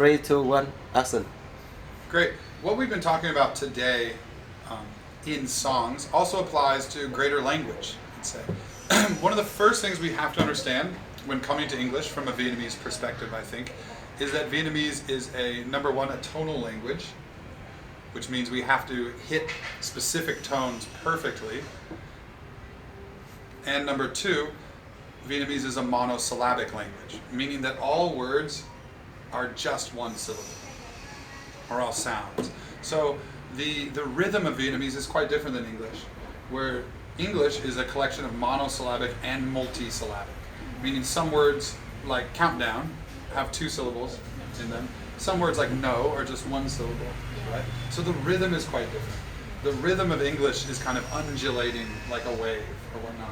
3, 2, 1, action. Great. What we've been talking about today in songs also applies to greater language, I'd say. One of the first things we have to understand when coming to English from a Vietnamese perspective, I think, is that Vietnamese is number one, a tonal language, which means we have to hit specific tones perfectly. And number two, Vietnamese is a monosyllabic language, meaning that all words are just one syllable, or all sounds. So the rhythm of Vietnamese is quite different than English, where English is a collection of monosyllabic and multisyllabic, meaning some words like countdown have 2 syllables in them. Some words like no are just 1 syllable, right? So the rhythm is quite different. The rhythm of English is kind of undulating like a wave or whatnot.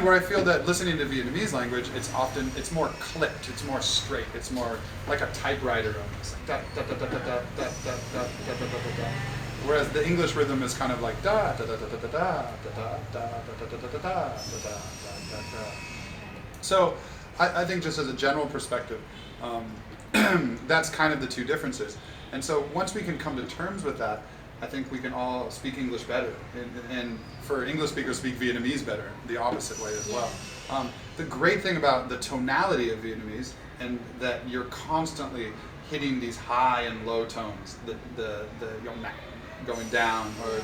Where I feel that listening to Vietnamese language, it's more clipped, it's more straight, it's more like a typewriter almost. Like da, da, da, da, da, da, da, da, da, da, da, da, da. Whereas the English rhythm is kind of like da da da da da da da da da da da da da da. So I think just as a general perspective, that's kind of the two differences. And so once we can come to terms with that, I think we can all speak English better, and for English speakers speak Vietnamese better, the opposite way as well. The great thing about the tonality of Vietnamese, and that you're constantly hitting these high and low tones, the yong nak going down, or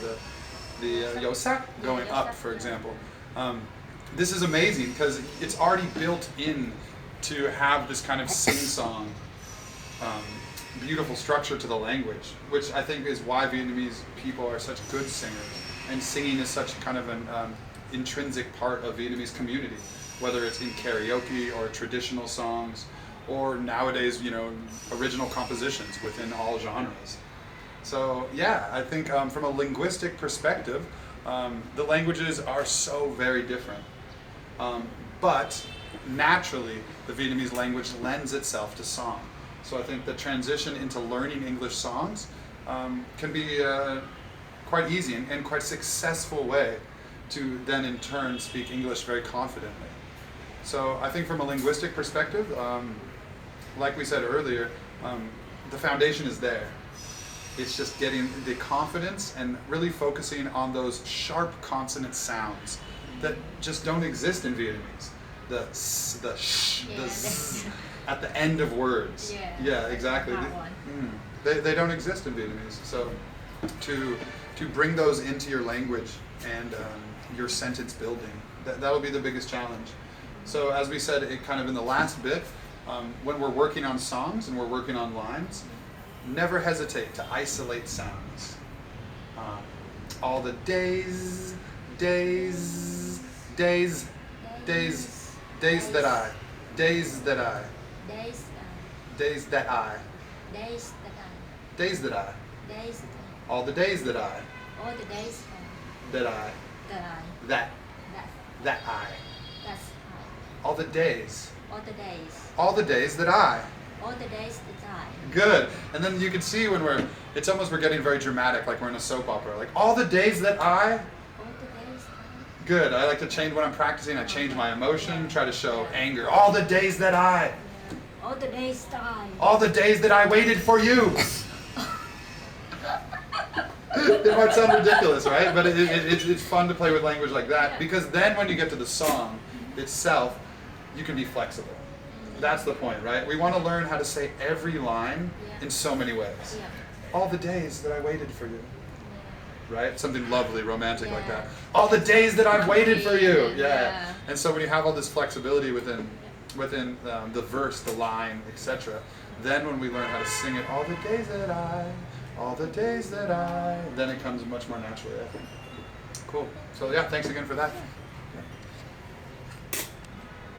the yo sak going up, for example. This is amazing because it's already built in to have this kind of sing-song beautiful structure to the language, which I think is why Vietnamese people are such good singers, and singing is such kind of an intrinsic part of Vietnamese community, whether it's in karaoke or traditional songs, or nowadays, original compositions within all genres. So yeah, I think from a linguistic perspective, the languages are so very different, but naturally the Vietnamese language lends itself to song. So I think the transition into learning English songs can be quite easy and quite successful way to then in turn speak English very confidently. So I think from a linguistic perspective, like we said earlier, the foundation is there. It's just getting the confidence and really focusing on those sharp consonant sounds that just don't exist in Vietnamese. The s, the sh, the z at the end of words. Yeah, exactly. They don't exist in Vietnamese. So to bring those into your language and your sentence building, that'll be the biggest challenge. So as we said, kind of in the last bit, when we're working on songs and we're working on lines, never hesitate to isolate sounds. All the days that I, days that I, days that I, all the days that I, that I, that I, all the days that I. Good. And then you can see when we're getting very dramatic, like we're in a soap opera, like all the days that I. Good. I like to change when I'm practicing. I change my emotion, try to show anger. All the days that I. All the days that I. All the days that I waited for you. It might sound ridiculous, right? But it's fun to play with language like that, because then when you get to the song itself, you can be flexible. That's the point, right? We want to learn how to say every line in so many ways. All the days that I waited for you. Right? Something lovely, romantic like that. All the days that I've waited for you. Yeah. And so when you have all this flexibility within the verse, the line, etc., then when we learn how to sing it, all the days that I, all the days that I, then it comes much more naturally, I think. Cool. So yeah, thanks again for that.